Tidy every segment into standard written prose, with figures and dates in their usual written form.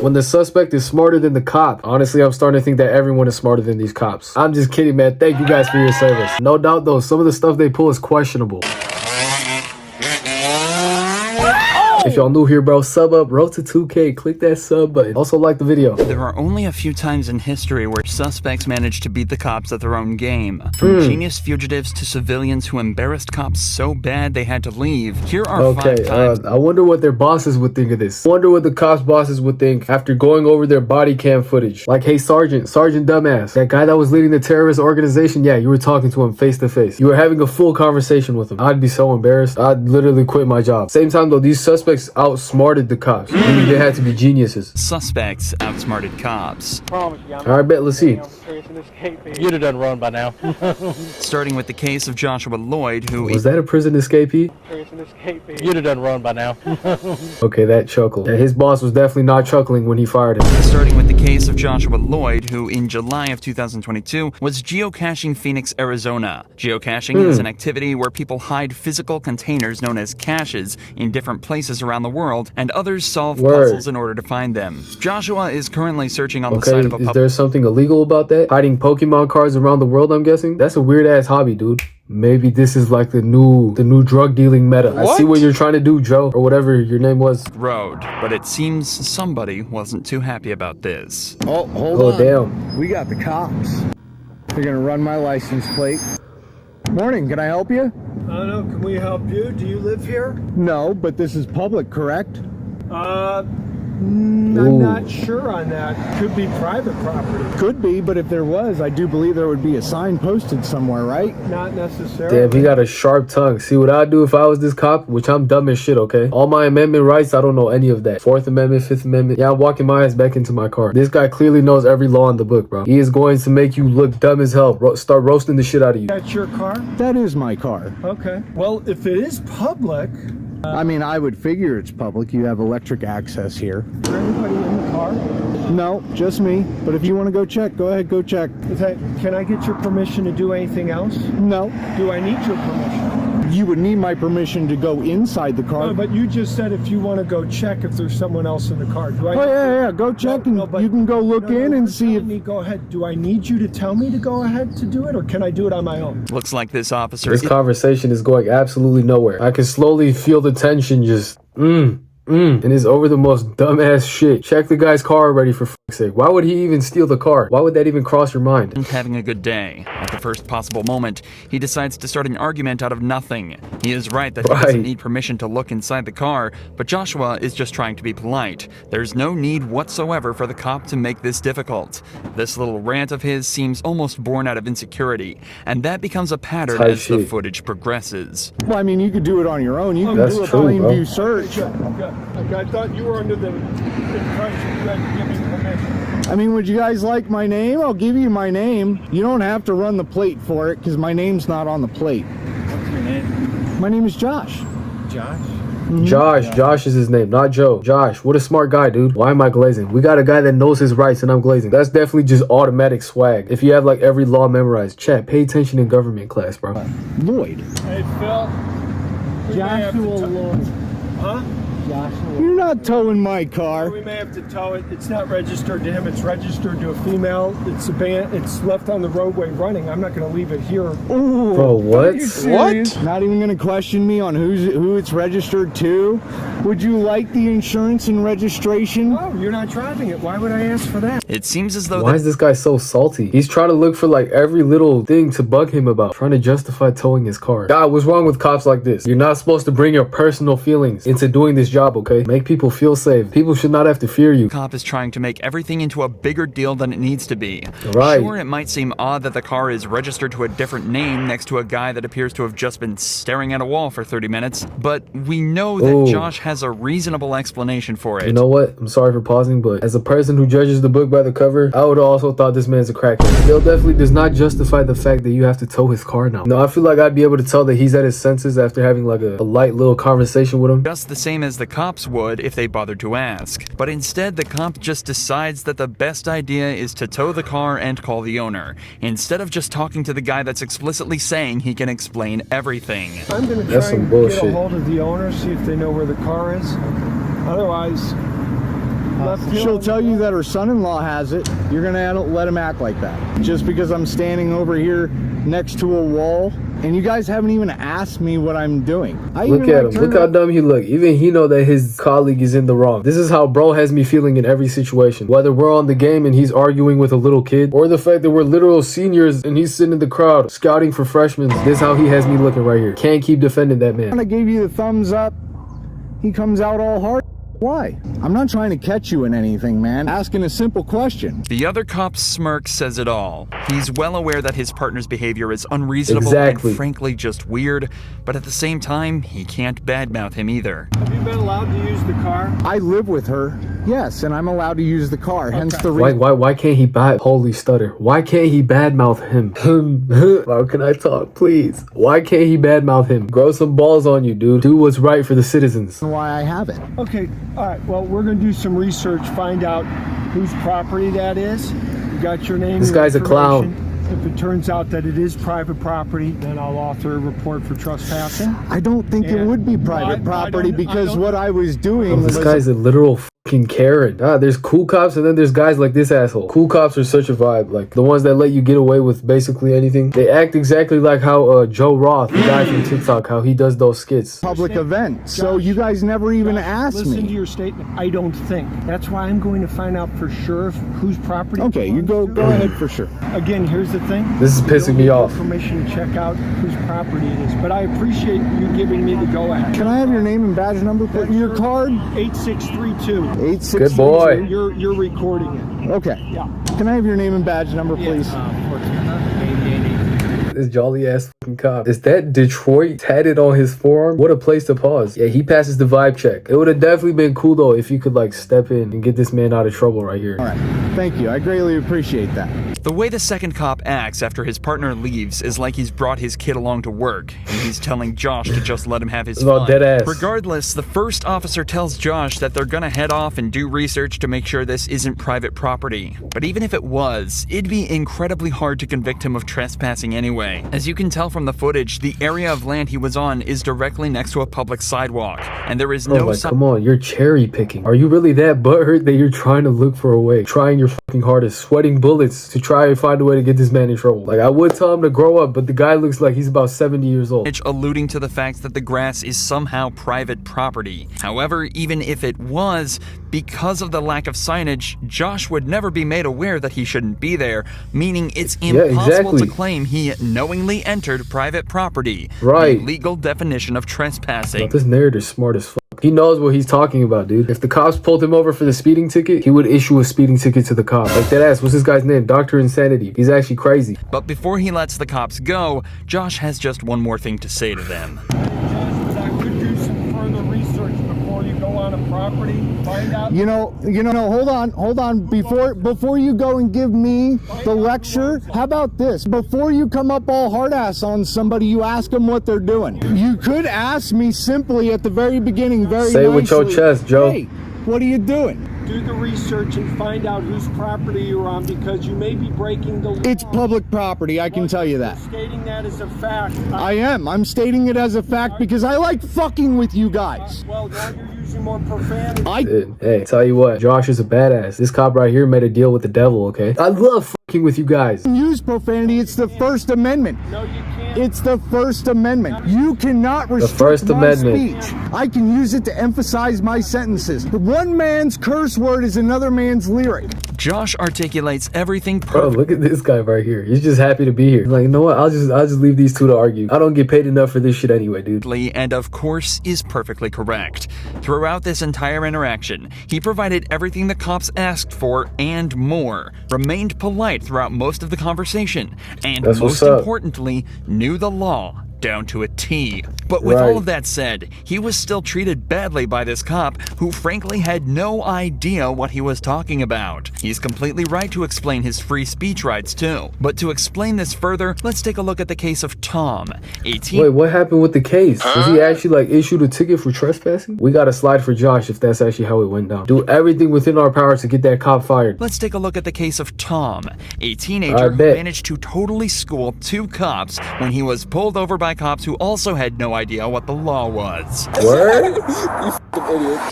when the suspect is smarter than the cop. Honestly, I'm starting to think that everyone is smarter than these cops. I'm just kidding, man. Thank you guys for your service. No doubt though, some of the stuff they pull is questionable. If y'all new here, bro, sub up, road to 2K, click that sub button. Also like the video. There are only a few times in history where suspects managed to beat the cops at their own game. From genius fugitives to civilians who embarrassed cops so bad they had to leave. Here are 5 times. I wonder what their bosses would think of this. I wonder what the cops' bosses would think after going over their body cam footage. Like, hey, Sergeant Dumbass, that guy that was leading the terrorist organization, yeah, you were talking to him face to face. You were having a full conversation with him. I'd be so embarrassed. I'd literally quit my job. Same time though, these suspects outsmarted the cops. They had to be geniuses. Suspects outsmarted cops. Alright, bet, let's see. You'd have done run by now. Starting with the case of Joshua Lloyd, who... Was that a prison escapee? You'd have done run by now. Okay, that chuckle. Yeah, his boss was definitely not chuckling when he fired him. Starting with the case of Joshua Lloyd, who in July of 2022 was geocaching Phoenix, Arizona. Geocaching is an activity where people hide physical containers known as caches in different places around the world, and others solve puzzles in order to find them. Joshua is currently searching on the side of a is there something illegal about that? Hiding Pokemon cards around the world, I'm guessing? That's a weird ass hobby, dude. Maybe this is like the new drug dealing meta. What? I see what you're trying to do, Joe, or whatever your name was. Road, but it seems somebody wasn't too happy about this. Oh, hold on. Damn. We got the cops. They're gonna run my license plate. Morning, can I help you? No, can we help you? Do you live here? No, but this is public, correct? I'm not sure on that. Could be private property. Could be, but if there was, I do believe there would be a sign posted somewhere, right? Not necessarily. Damn, he got a sharp tongue. See what I'd do if I was this cop, which I'm dumb as shit, okay? All my amendment rights, I don't know any of that. 4th Amendment, 5th Amendment. Yeah, I'm walking my ass back into my car. This guy clearly knows every law in the book, bro. He is going to make you look dumb as hell. Start roasting the shit out of you. That's your car? That is my car. Okay. Well, if it is public... I mean, I would figure it's public. You have electric access here. Is there anybody in the car? No, just me. But if you want to go check, go ahead, go check. Can I get your permission to do anything else? No. Do I need your permission? You would need my permission to go inside the car. No, but you just said if you want to go check if there's someone else in the car. Do I? Oh, yeah, go check and you can go look in and see if... Go ahead. Do I need you to tell me to go ahead to do it, or can I do it on my own? Looks like this officer... This conversation is going absolutely nowhere. I can slowly feel the tension just... And it's over the most dumbass shit. Check the guy's car already, for fuck's sake. Why would he even steal the car? Why would that even cross your mind? Having a good day. At the first possible moment, he decides to start an argument out of nothing. He is right that he doesn't need permission to look inside the car, but Joshua is just trying to be polite. There's no need whatsoever for the cop to make this difficult. This little rant of his seems almost born out of insecurity, and that becomes a pattern as the footage progresses. Well, I mean, you could do it on your own. You can do a plain view search. I thought you were under the impression you had to give me permission. I mean, would you guys like my name? I'll give you my name. You don't have to run the plate for it because my name's not on the plate. What's your name? My name is Josh. Josh? Josh is his name, not Joe. Josh, what a smart guy, dude. Why am I glazing? We got a guy that knows his rights and I'm glazing. That's definitely just automatic swag. If you have like every law memorized. Chat, pay attention in government class, bro. Lloyd. Hey, Phil. Joshua Lloyd. Huh? You're not towing my car. We may have to tow it. It's not registered to him. It's registered to a female. It's it's left on the roadway running. I'm not going to leave it here. Ooh, bro, what? What? Not even going to question me on who it's registered to? Would you like the insurance and registration? No, you're not driving it. Why would I ask for that? It seems as though... Why is this guy so salty? He's trying to look for like every little thing to bug him about. Trying to justify towing his car. God, what's wrong with cops like this? You're not supposed to bring your personal feelings into doing this job, okay? Make people feel safe. People should not have to fear you. Cop is trying to make everything into a bigger deal than it needs to be. Right. Sure, it might seem odd that the car is registered to a different name next to a guy that appears to have just been staring at a wall for 30 minutes, but we know that Josh has a reasonable explanation for it. You know what? I'm sorry for pausing, but as a person who judges the book by the cover, I would also thought this man's a crackhead. Still definitely does not justify the fact that you have to tow his car now. No, I feel like I'd be able to tell that he's at his senses after having like a light little conversation with him. Just the same as the cops would if they bothered to ask. But instead, the cop just decides that the best idea is to tow the car and call the owner, instead of just talking to the guy that's explicitly saying he can explain everything. I'm going to try and get a hold of the owner, see if they know where the car is. Otherwise, left heel. She'll tell you that her son-in-law has it. You're gonna let him act like that just because I'm standing over here next to a wall, and you guys haven't even asked me what I'm doing. Look at him. Look how dumb he look. Even he know that his colleague is in the wrong. This is how bro has me feeling in every situation. Whether we're on the game and he's arguing with a little kid, or the fact that we're literal seniors and he's sitting in the crowd scouting for freshmen. This is how he has me looking right here. Can't keep defending that man. I gave you the thumbs up. He comes out all hard. Why? I'm not trying to catch you in anything, man. Asking a simple question. The other cop's smirk says it all. He's well aware that his partner's behavior is unreasonable Exactly. and frankly just weird, but at the same time, he can't badmouth him either. Have you been allowed to use the car? I live with her, yes, and I'm allowed to use the car. Hence the reason. Why can't he holy stutter? Why can't he badmouth him? How can I talk, please? Why can't he badmouth him? Grow some balls on you, dude. Do what's right for the citizens. Why I have it. Okay, all right. Well, we're going to do some research, find out whose property that is. You got your name. This your guy's a clown. information. If it turns out that it is private property, then I'll author a report for trespassing. I don't think it And would be private property because what I was doing This was... guy's a literal fucking Karen. There's cool cops and then there's guys like this asshole. Cool cops are such a vibe. Like the ones that let you get away with basically anything. They act exactly like how Joe Roth, the guy from TikTok, how he does those skits. public event. So you guys never even asked Listen to me. your statement. I don't think. That's why I'm going to find out for sure whose property. Okay, you go ahead for sure. Again, here's the thing. This is pissing me off. Permission to check out whose property it is, but I appreciate you giving me the go-ahead. Can I have your name and badge number, please? Your card? 8632. 86. Good boy. You're recording it. Okay. Yeah. Can I have your name and badge number, please? This jolly ass fucking cop. Is that Detroit tatted on his forearm? What a place to pause. Yeah, he passes the vibe check. It would have definitely been cool though if you could like step in and get this man out of trouble right here. All right. Thank you. I greatly appreciate that. The way the second cop acts after his partner leaves is like he's brought his kid along to work, and he's telling Josh to just let him have his It's all fun. dead ass. Regardless, the first officer tells Josh that they're gonna head off and do research to make sure this isn't private property. But even if it was, it'd be incredibly hard to convict him of trespassing anyway. As you can tell from the footage, the area of land he was on is directly next to a public sidewalk, and there is no Come on, you're cherry picking. Are you really that butthurt that you're trying to look for a way, trying your fucking hardest, sweating bullets to try and find a way to get this man in trouble? Like I would tell him to grow up, but the guy looks like he's about 70 years old. alluding to the fact that the grass is somehow private property. However, even if it was, because of the lack of signage, Josh would never be made aware that he shouldn't be there, meaning it's impossible to claim he knowingly entered private property. Right. The legal definition of trespassing. This narrator's smart as fuck. He knows what he's talking about, dude. If the cops pulled him over for the speeding ticket, he would issue a speeding ticket to the cop. Like that ass, what's this guy's name? Dr. Insanity. He's actually crazy. But before he lets the cops go, Josh has just one more thing to say to them. I could do some further research before you go on a property. Find out. Hold on. Before you go and give me the lecture, how about this? Before you come up all hard ass on somebody, you ask them what they're doing. You could ask me simply at the very beginning, Say it with your chest, Joe. Hey, what are you doing? Do the research and find out whose property you're on, because you may be breaking the law. It's public property, I can tell you that. Stating that as a fact. I am. I'm stating it as a fact because I like fucking with you guys. Well, now you're using more profanity. Hey, tell you what, Josh is a badass. This cop right here made a deal with the devil, okay? I love fucking with you guys. Use profanity. It's the First Amendment. No, you can't. It's the First Amendment. You cannot restrict First my Amendment. speech. I can use it to emphasize my sentences. One man's curse word is another man's lyric. Josh articulates everything Bro, perfectly. look at this guy right here. He's just happy to be here. He's like, you know what? I'll just leave these two to argue. I don't get paid enough for this shit anyway, dude. And of course is perfectly correct. Throughout this entire interaction, he provided everything the cops asked for and more, remained polite throughout most of the conversation, and That's most what's up. importantly, knew the law down to a T. But with all of that said, he was still treated badly by this cop who frankly had no idea what he was talking about. He's completely right to explain his free speech rights too. But to explain this further, let's take a look at the case of Tom, 18. Wait, what happened with the case? Was he actually like issued a ticket for trespassing? We gotta slide for Josh if that's actually how it went down. Do everything within our power to get that cop fired. Let's take a look at the case of Tom, a teenager who managed to totally school two cops when he was pulled over by cops who also had no idea what the law was. Word?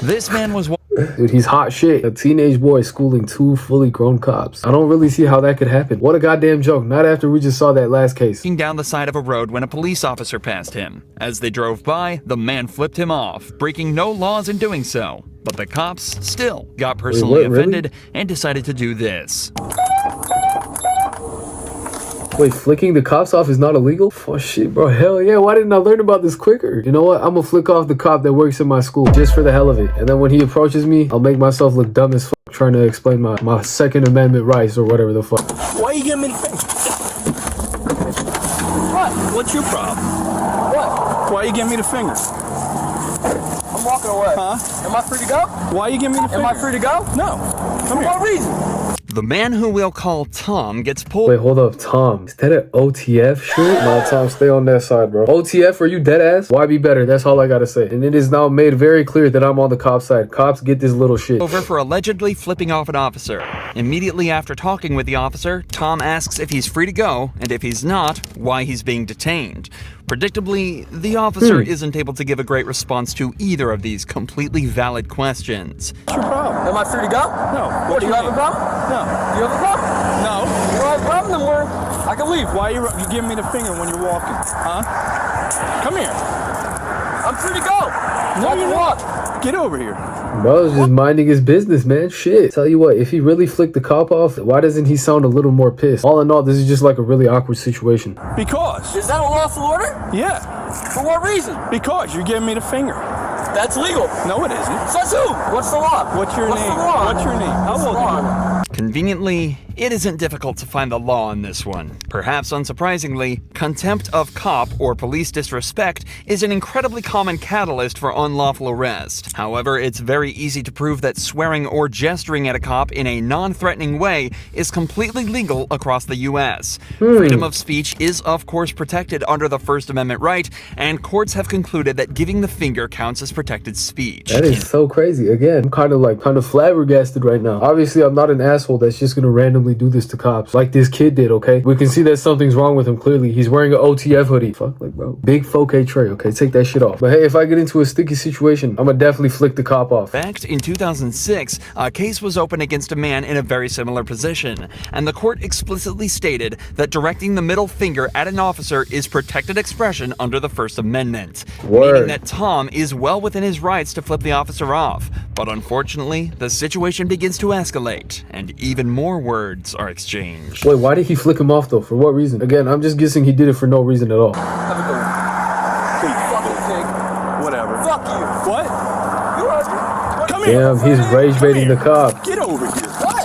This man was Dude, he's hot shit. A teenage boy schooling 2 fully grown cops. I don't really see how that could happen. What a goddamn joke. Not after we just saw that last case. Down the side of a road when a police officer passed him. As they drove by, the man flipped him off, breaking no laws in doing so. But the cops still got personally offended and decided to do this. Wait, flicking the cops off is not illegal? Oh shit, bro. Hell yeah. Why didn't I learn about this quicker? You know what? I'm gonna flick off the cop that works in my school just for the hell of it. And then when he approaches me, I'll make myself look dumb as fuck trying to explain my Second Amendment rights or whatever the fuck. Why you giving me the finger? What? What's your problem? What? Why you giving me the finger? I'm walking away. Huh? Am I free to go? Why you giving me the finger? Am I free to go? No. Come For here. what reason? The man who we'll call Tom gets pulled. Wait, hold up, Tom. Is that an OTF shit? No, Tom, stay on that side, bro. OTF, are you dead ass? Why be better? That's all I gotta say. And it is now made very clear that I'm on the cop side. Cops, get this little shit. Over for allegedly flipping off an officer. Immediately after talking with the officer, Tom asks if he's free to go, and if he's not, why he's being detained. Predictably, the officer isn't able to give a great response to either of these completely valid questions. What's your problem? Am I free to go? No. What, do you have a problem? No. Do you have a problem? No. You don't have a problem, then I can leave. Why you giving me the finger when you're walking? Huh? Come here. I'm free to go. No, you're walk. not. Get over here. Bro's just minding his business, man. Shit. Tell you what, if he really flicked the cop off, why doesn't he sound a little more pissed? All in all, this is just like a really awkward situation. Because. Is that a lawful order? Yeah. For what reason? Because you're giving me the finger. That's legal. No, it isn't. Says who? What's the law? What's your name? The law? What's your name? How old are you? Conveniently, it isn't difficult to find the law on this one. Perhaps unsurprisingly, contempt of cop or police disrespect is an incredibly common catalyst for unlawful arrest. However, it's very easy to prove that swearing or gesturing at a cop in a non-threatening way is completely legal across the US. Freedom of speech is of course protected under the First Amendment right, and courts have concluded that giving the finger counts as protected speech. That is so crazy. Again, I'm kind of flabbergasted right now. Obviously, I'm not an asshole that's just gonna randomly do this to cops like this kid did, okay? We can see that something's wrong with him clearly. He's wearing an OTF hoodie. Fuck, like, bro. Big 4K tray, okay? Take that shit off. But hey, if I get into a sticky situation, I'm gonna definitely flick the cop off. Back in 2006, a case was opened against a man in a very similar position, and the court explicitly stated that directing the middle finger at an officer is protected expression under the First Amendment, meaning that Tom is well within his rights to flip the officer off. But unfortunately, the situation begins to escalate, and even more words are exchanged. Wait, why did he flick him off though? For what reason? Again, I'm just guessing he did it for no reason at all. Have a good one. Fucking pig. Whatever. Fuck you. What? You heard me. Come here. Damn, he's rage baiting the cop. Get over here. What?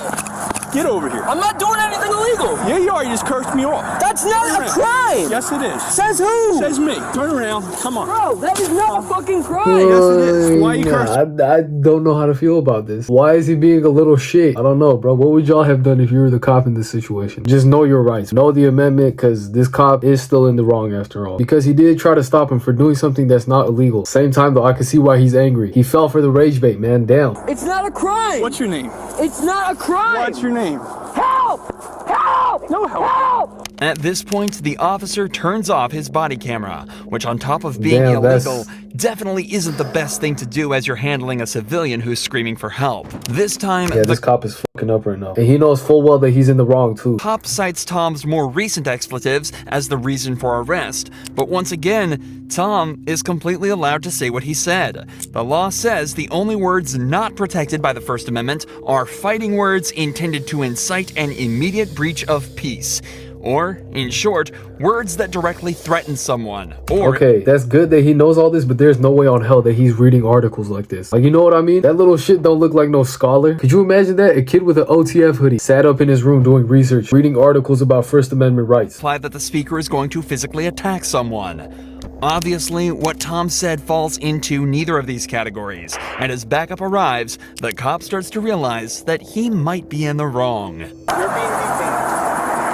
Get over here. I'm not doing anything illegal. Yeah, you are. You just cursed me off. That's not a crime. Yes, it is. Says who? Says me. Turn around. Come on. Bro, that is not a fucking crime. Yes, it is. Why are you cursing? I don't know how to feel about this. Why is he being a little shit? I don't know, bro. What would y'all have done if you were the cop in this situation? Just know your rights. Know the amendment, because this cop is still in the wrong after all. Because he did try to stop him for doing something that's not illegal. Same time, though, I can see why he's angry. He fell for the rage bait, man. Damn. It's not a crime. What's your name? It's not a crime. What's your name? Help! Help! No help. Help! At this point, the officer turns off his body camera, which on top of being Damn, illegal, definitely isn't the best thing to do as you're handling a civilian who's screaming for help. This time, Yeah, this cop is fucking up right now. And he knows full well that he's in the wrong, too. cop cites Tom's more recent expletives as the reason for arrest. But once again, Tom is completely allowed to say what he said. The law says the only words not protected by the First Amendment are fighting words intended to incite an immediate breach of peace. Or, in short, words that directly threaten someone. Or Okay, that's good that he knows all this, but there's no way on hell that he's reading articles like this. Like, you know what I mean? That little shit don't look like no scholar. Could you imagine that? A kid with an OTF hoodie sat up in his room doing research, reading articles about First Amendment rights. imply that the speaker is going to physically attack someone. Obviously, what Tom said falls into neither of these categories, and as backup arrives, the cop starts to realize that he might be in the wrong. You're being detained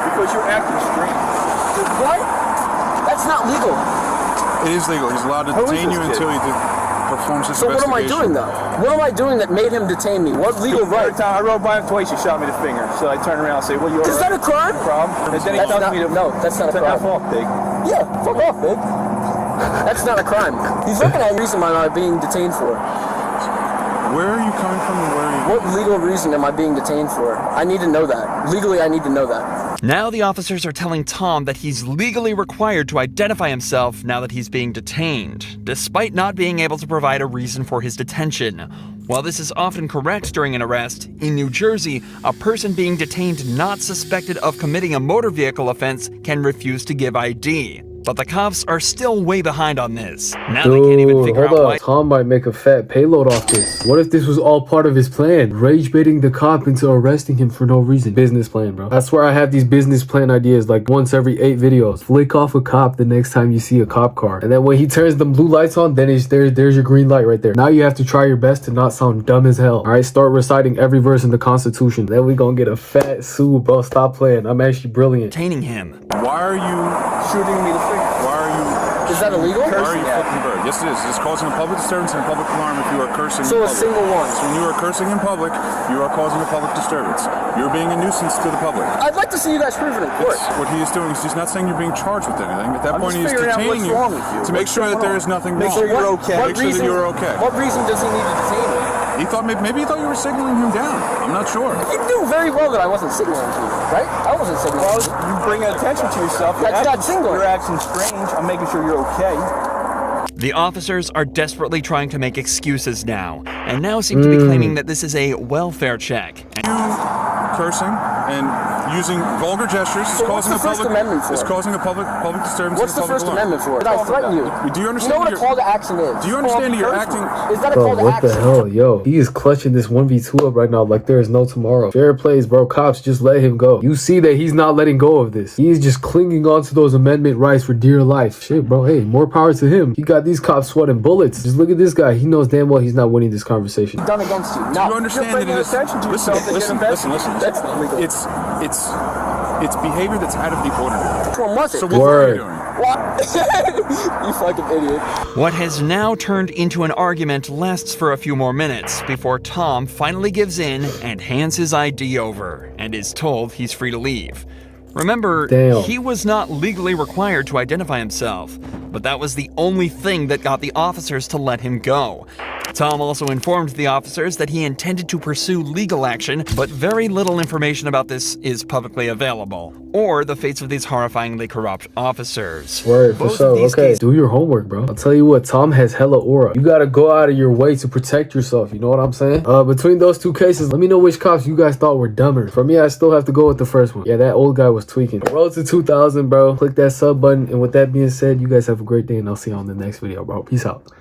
because you're acting strange. What? That's not legal. It is legal. He's allowed to Who is detain this you kid? until he performs his So what am I investigation. doing though? What am I doing that made him detain me? What legal right? Every time I rode by him twice, he shot me the finger. So I turned around and said, "Well, you're Is that a crime? problem?" And then he That's tells not- me to no, that's not a crime. F off, pig. Yeah, fuck off, big. That's not a crime. He's looking at the reason why I'm being detained for. Where are you coming from and where are you? What legal reason am I being detained for? I need to know that. Legally, I need to know that. Now the officers are telling Tom that he's legally required to identify himself now that he's being detained, despite not being able to provide a reason for his detention. While this is often correct during an arrest, in New Jersey, a person being detained not suspected of committing a motor vehicle offense can refuse to give ID. But the cops are still way behind on this. Now they can't even figure out hold why. up. Tom might make a fat payload off this. What if this was all part of his plan? Rage baiting the cop into arresting him for no reason. Business plan, bro. I swear I have these business plan ideas like once every 8 videos. Flick off a cop the next time you see a cop car. And then when he turns the blue lights on, then there's your green light right there. Now you have to try your best to not sound dumb as hell. Alright, start reciting every verse in the Constitution. Then we gonna get a fat suit, bro. Stop playing. I'm actually brilliant. Detaining him. Why are you Shooting me the finger. Why are you? Is that illegal? Why are you flipping the bird? Yes, it is. It's causing a public disturbance and a public alarm if you are cursing. So in a public. single one. So when you are cursing in public, you are causing a public disturbance. You're being a nuisance to the public. I'd like to see you guys prove it in court. What he is doing is he's not saying you're being charged with anything. At that I'm point, just he's figuring out detaining what's you wrong with you. to make sure that there is nothing wrong. Make sure you're okay. Make sure that you're okay. What reason does he need to detain me? He thought maybe he thought you were signaling him down. I'm not sure. You knew very well that I wasn't signaling to you, right? I wasn't signaling. Well, you bring attention to yourself. That's not signaling. You're acting strange. I'm making sure you're okay. The officers are desperately trying to make excuses now, and now seem to be claiming that this is a welfare check. Cursing and using vulgar gestures is So what's causing the First Amendment for? Is causing a public disturbance. What's the and a public First alarm. Amendment for? Did I threaten you? Do you You understand? know what a you're- call to action is? Do you understand that you're Curse acting? me. Is that a Bro, call to what action? the hell? Yo, he is clutching this 1v2 up right now like there is no tomorrow. Fair plays, bro. Cops, just let him go. You see that he's not letting go of this. He's just clinging on to those amendment rights for dear life. Shit, bro. Hey, more power to him. He got these cops sweating bullets. Just look at this guy. He knows damn well he's not winning this conversation. Done against you. Do Now, you understand that it is? attention to Listen, yourself and listen, get listen, listen. That's not legal. It's behavior that's out of the ordinary. Which one was it? So what were you Word. doing? What? You fucking idiot. What has now turned into an argument lasts for a few more minutes before Tom finally gives in and hands his ID over and is told he's free to leave. Remember, Damn. he was not legally required to identify himself, but that was the only thing that got the officers to let him go. Tom also informed the officers that he intended to pursue legal action, but very little information about this is publicly available, or the fates of these horrifyingly corrupt officers. Word, for Both of sure. these Okay, do your homework, bro. I'll tell you what, Tom has hella aura. You gotta go out of your way to protect yourself, you know what I'm saying? Between those two cases, let me know which cops you guys thought were dumber. For me, I still have to go with the first one. Yeah, that old guy was tweaking. Road to 2,000, bro. Click that sub button, and with that being said, you guys have a great day, and I'll see you on the next video, bro. Peace out.